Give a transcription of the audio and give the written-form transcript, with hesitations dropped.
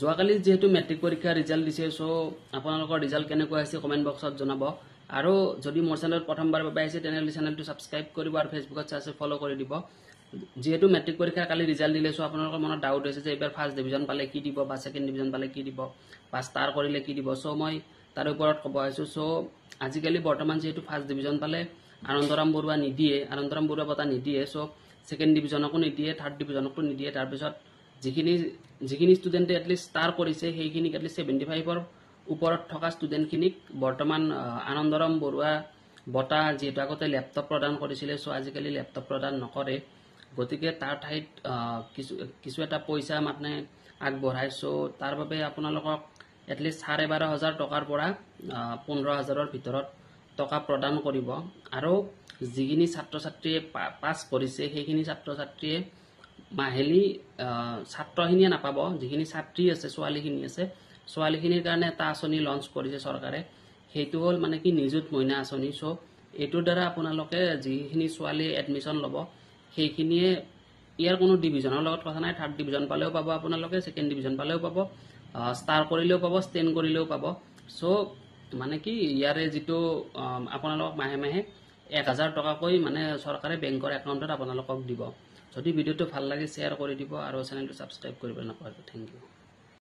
যোৱাকালি যেহেতু মেট্ৰিক পৰীক্ষা ৰিজাল্ট দিছে সো আপোনালোকৰ ৰিজাল্ট কেনেকুৱা হৈছে কমেন্ট বক্সত জনাব আৰু যদি মোৰ চেনেলত প্ৰথমবাৰ বাবে আহিছে তেনেহলে চেনেলটো সাবস্ক্ৰাইব কৰিব আৰু ফেসবুকত চাইছে ফলো কৰি দিব যেহেতু মেট্ৰিক পৰীক্ষা কালি ৰিজাল্ট দিলে সো আপোনালোকৰ মনত ডাউট হৈছে যে এবাৰ ফাৰ্ষ্ট ডিভিজন পালে কি দিব বা সেকেন্ড ডিভিজন পালে কি দিব বা স্টাৰ কৰিলে কি দিব সো মই তাৰ ওপৰত ক'ব আইছো সো আজিকালি বৰ্তমান যেহেতু ফাৰ্ষ্ট ডিভিজন পালে আনন্দৰাম বৰুৱা নিদিয়ে আনন্দৰাম বৰুৱা বঁটা নিদিয়ে সো সেকেন্ড ডিভিজনকো নিদিয়ে থাৰ্ড ডিভিজনকো নিদিয়ে তাৰ পিছত যিখিনি ষ্টুডেন্টে এটলিষ্ট স্টাৰ কৰিছে সেইখিনি এটলিষ্ট 75 ৰ ওপৰত থকা ষ্টুডেন্টখিনিক বৰ্তমান আনন্দৰাম বৰুৱা বঁটা যেহেতু আগতে ল্যাপটপ প্ৰদান কৰিছিল সো আজিকালি ল্যাপটপ প্ৰদান নকৰে গতিকে তাৰ ঠাইত কিছু এটা পইচা মানে আগবঢ়াই সো তাৰ বাবে আপোনালোকক এটলিষ্ট 12,500 টকাৰ পৰা 15,000 ৰ ভিতৰত টকা প্ৰদান কৰিব আৰু যিখিনি ছাত্ৰ ছাত্ৰীয়ে পাছ কৰিছে সেইখিনি ছাত্ৰ ছাত্ৰীয়ে মাহেলি ছাত্ৰখিনিয়ে নাপাব যিখিনি ছাত্ৰী আছে ছোৱালীখিনি আছে ছোৱালীখিনিৰ কাৰণে এটা আঁচনি লঞ্চ কৰিছে চৰকাৰে সেইটো হল মানে কি নিযুত মইনা আঁচনি সো এটোৰ দ্বাৰা আপোনালোকে যিখিনি ছোৱালী এডমিশন ল'ব সেইখিনিয়ে ইয়াৰ কোনো ডিভিজনৰ লগত কথা নাই থাৰ্ড ডিভিজন পালেও পাব আপোনালোকে সেকেন্ড ডিভিজন পালেও পাব স্টাৰ কৰিলেও পাব ষ্টেন কৰিলেও পাব সো মানে কি ইয়াৰে যেটো আপোনালোক মাহে মাহে 1000 টকাকৈ মানে চৰকাৰে বেংকৰ একাউণ্টত আপোনালোকক দিব যদি ভিডিওটো ভাল লাগে শেয়াৰ কৰি দিব আৰু চেনেলটো সাবস্ক্ৰাইব কৰিব নাপাহৰিব থ্যাংক ইউ